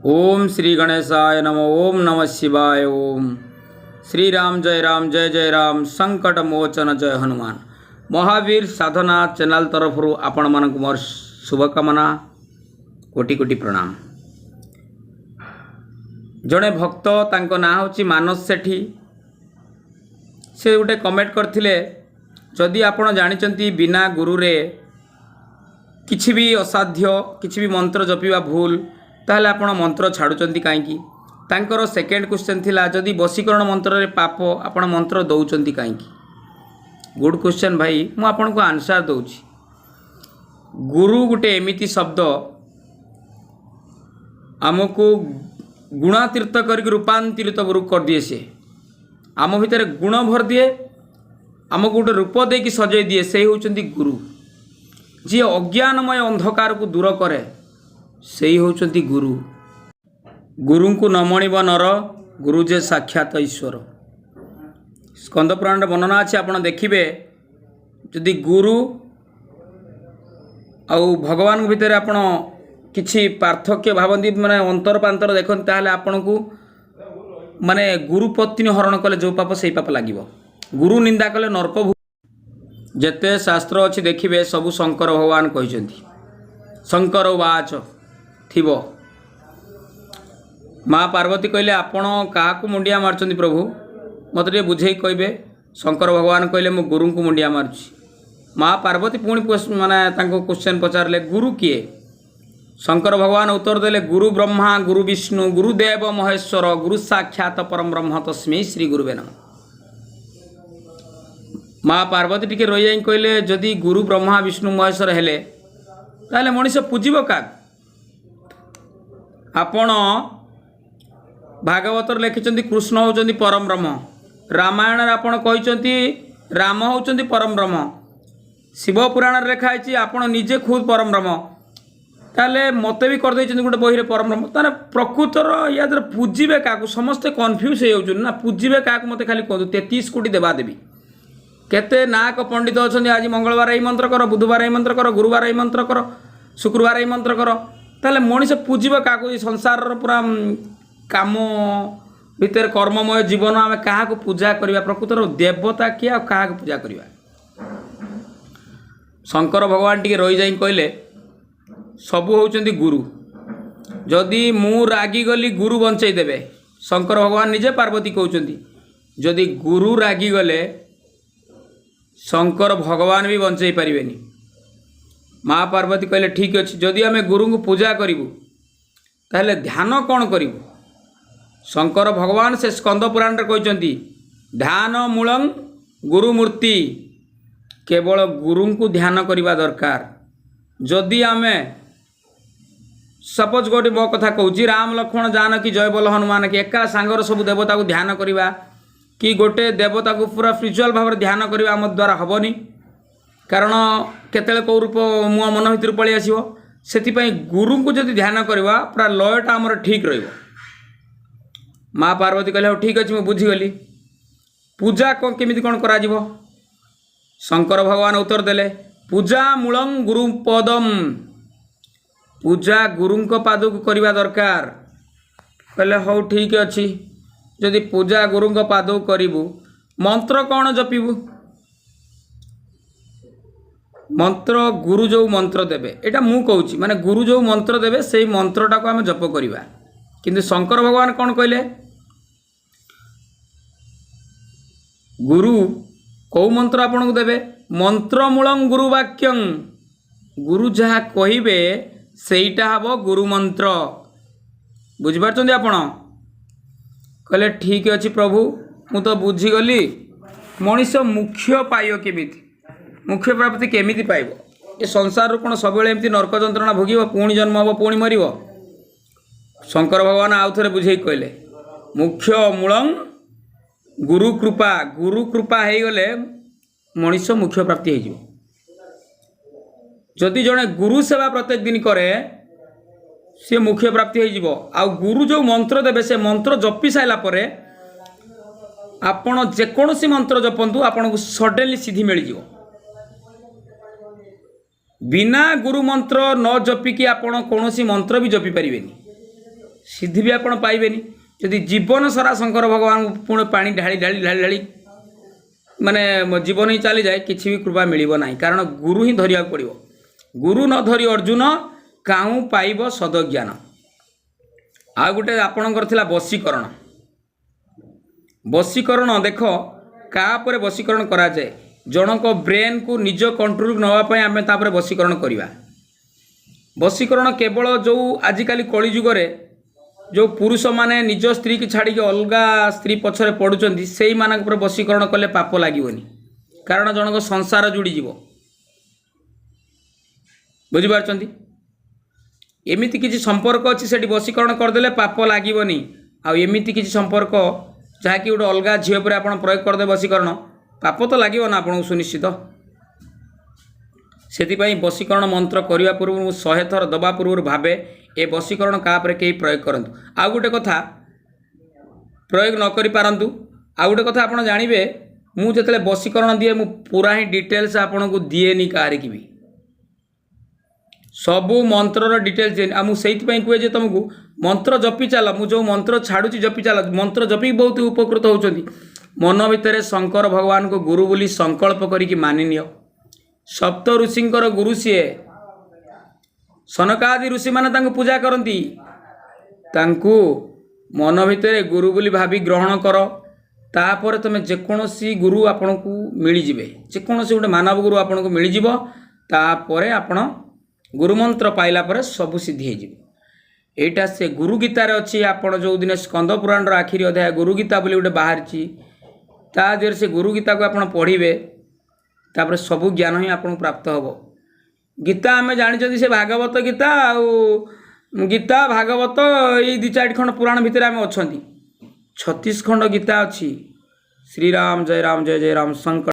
ओम श्री गणेशाय नमो। ओम नमः शिवाय। ओम श्री राम जय राम संकट मोचन जय हनुमान। महावीर साधना चैनल तरफ आपण मानक मोर शुभकामना कोटि कोटि प्रणाम। जड़े भक्त तांको ना होची मानस सेठी से गोटे कमेंट करथिले जदि आपण जानिचंती बिना गुरु रे किछि भी असाध्य किछि भी मंत्र जपिवा भूल ताहले आपण मंत्र छाड़ुचंती काईकी। तांकर सेकेंड क्वेश्चन थिला जदि वशीकरण मंत्र रे पाप आपण मंत्र दउचंती काईकी। गुड क्वेश्चन भाई, मु आपण को आंसर दउची। गुरु गुटे एमिति शब्द आमको गुणातीर्थ करके रूपांतरित कर दिए। से आम भितर गुण भर दिए, आमको गोटे रूप देकी सजै दिए। से होचंती गुरु। जी अज्ञानमय अंधकार को दूर करे से होचंती गुरु। गुरु को न मणिब नर, गुरु जे साक्षात ईश्वर। स्कंद पुराण वर्णना अच्छे आप देखिए। जदि गुरु आउ भगवान भितर आपण किछि पार्थक्य भावती माने अंतर पांतर देखते ताहले आपण को माने गुरु पत्नी हरण कले जो पाप से पाप लागिबो। गुरु निंदा कले नरक। जेते शास्त्र अच्छी देखिए सबु शंकर भगवान कहते। शंकर वाच थिबो। माँ पार्वती कहले आपण क्या मुंडिया मार्चंती प्रभु मत टे बुझे कहे। शंकर भगवान कहले मु गुरु को मुंडिया मार्ची। माँ पार्वती पुणी माने तांको क्वेश्चन पचारे गुरु किए। शंकर भगवान उत्तर देले गुरु ब्रह्मा गुरु विष्णु गुरुदेव महेश्वर गुरु साक्षात परम ब्रह्म तस्मै श्री गुरुवे नमः। माँ पार्वती टिके रही जाई कहले जदि गुरु ब्रह्मा विष्णु महेश्वर हेले ताहले मनीष पूजिब का। आपण भागवत लिखिं कृष्ण होचंती परम ब्रह्म। रामायण आपण कहते राम होचंती परम ब्रह्म। शिव पुराण लिखाई आपण निजे खुद परम ब्रह्म। ताले मते भी कर देइछन गोटे बही रे परम ब्रह्म। ताने प्रकृतर या पूजिबे का समस्ते कन्फ्यूज हो ना। पूजिबे का मते खाली कहतु 33 कोटी देवा देवी केते नाक पंडित अच्छा। आज मंगलवार यही मंत्र कर, बुधवार यही मंत्र कर, गुरुवार यही मंत्र कर, शुक्रवार यही मंत्र कर। ताले मनीष पूजिब क्या संसार पूरा काम भितर कर्ममय जीवन आम क्या पूजा करवा। प्रकृतर देवता किए क्या पूजा करवा। शंकर भगवान टी रही जाई कहले सबू होचंती गुरु। जदि मु रागी गली गुरु बंचई देबे। शंकर भगवान निजे पार्वती कहउचंती जदि गुरु रागी गले शंकर भगवान भी बंचई पारिबेनी। माँ पार्वती कहले ठीक अच्छे जदि आम गुरु को पूजा करूँ ताहले ध्यान कौन करूँ। शंकर भगवान से स्कंद पुराण कहते ध्यान मूलं गुरुमूर्ति। केवल गुरु को ध्यान करने दरकार। जदि आम सपोज गोटे मो कथा कहूँ राम लक्ष्मण जानकी जय बोल हनुमान की एका सांगर सब देवता को ध्यान करवा कि गोटे देवता को पूरा स्पिरिचुअल भाव ध्यान करवा आम द्वारा हेनी। कारण केतले कौ रूप मुआ मन भर पलि आसो। से गुरु को जदि ध्यान करवा पूरा लयटा आमर ठीक रही। माँ पार्वती कहले ठीक अच्छे मुझे बुझीगली। पूजा कौन केमिति कौन करा जीवो। शंकर भगवान उत्तर देले पूजा मूलं गुरु पदम। पूजा गुरु पाद को करवा दरकार। कहले हौ ठीक अच्छी जदि पूजा गुरु पाद करू मंत्र कौन जपिबू। मंत्र गुरु जो मंत्र देवे एटा मु कहूँ माने गुरु जो मंत्र देवे से मंत्रटा को आम जप करवा। किंतु शंकर भगवान कौन कहले गुरु कौ मंत्र आपन को देवे मंत्र मूलं गुरु वाक्यं। गुरु जहाँ कहिबे सेईटा हबो गुरु मंत्र। बुझिपारछन्ती आपण। कहले ठीक अछि प्रभु मु तो बुझीगली। मनीष मुख्य पाइयो केमिति मुख्य प्राप्ति केमिति पाइबो। ये संसार कौन सब एमती नरक जंत्रणा भोगिब पुणी जन्म हम पुणी मरिब। शंकर भगवान आउ थे बुझे कहले मुख्य मूलं गुरु कृपा। गुरु कृपा हो गले मनीष मुख्य प्राप्ति हो। जदि जड़े गुरु सेवा प्रत्येक दिन करे सी मुख्य प्राप्ति हो। आ गुरु जो मंत्र देवे से मंत्र जपी सारा पर आपण जेकोसी मंत्र जपंतु आपन को सडनली सिद्धि मिल जाए। बिना गुरु मंत्र न जपिकी आपण कौन मंत्र भी जपी पारे। सिद्धि भी आपण पाइबेनी यदि जीवन सारा शंकर भगवान पुणे पानी ढाली ढाली ढाली ढाली माने जीवन ही चली जाए किसी भी कृपा मिलिब ना कारण गुरु ही धरिया पड़ो गुरु न धरी अर्जुन काहू पाइब सदज्ञान आ गोटे आपणकर थिला वशीकरण वशीकरण देख कापर वशीकरण करा जाए जनक ब्रेन को निज कंट्रोल नवाई आम तापर वशीकरण करवा वशीकरण केवल जो आजिकल कलिजुग जो पुरुष माने निज स्त्री की छाड़ी अलग स्त्री पछरे पड़ुचंती सेही मानक पर वशीकरण कले पाप लागोनी कारण जनक संसार जुड़ीज बुझिपारचंती एमिति किसी संपर्क अच्छी से वशीकरण करदे पाप लागोनी आमिति किसी संपर्क जहाँकि गोटे अलग झील पर आप प्रयोग करदे वशीकरण पाप तो लगे ना आपको सुनिश्चित से वशीकरण मंत्र करने पूर्व 100 थर दबा पूर्व भावे ए वशीकरण कापर कहीं प्रयोग करूँ आउ गोटे कथा प्रयोग न करि पारंतु आउ गोटे कथा आप जानवे मुझे वशीकरण दिए मु पूरा ही डिटेल्स आपन को दिएनी कार की भी सबू मंत्रर डिटेल्स दिए आ मुझे कहे तुमको मंत्र जपी चल मु जो मंत्र छाड़ुची जपी चल मंत्र जपी बहुत उपकृत होती मन भितर शंकर भगवान को गुरु बोली संकल्प करिकी मानि नियो सप्त ऋषिंकर गुरु सीए सनकादि ऋषि माने तांको पूजा करती तांको मन भितर गुरु बोली भावी ग्रहण कर तापर तुम जेकोसी गुरु आपण को मिल जिवे जेकोसी गोटे मानव गुरु आपण को मिल जिवो तापर आपण गुरुमंत्र पाइला पर सब सिद्धि हो जाए एटा से गुरु गीतार अच्छी आपण जो दिन स्कंद पुराण आखिरी अध्याय गुरु गीता बोली गोटे बाहर देहर से गुरु गीता को आप पढ़े तापर सबू ज्ञान ही आपको प्राप्त हम गीता आम जानी से भागवत गीता आउ गीता भागवत ये 2-4 खंड पुराण भितर आम अच्छा 36 खंड गीता अच्छी श्रीराम जय राम शंकर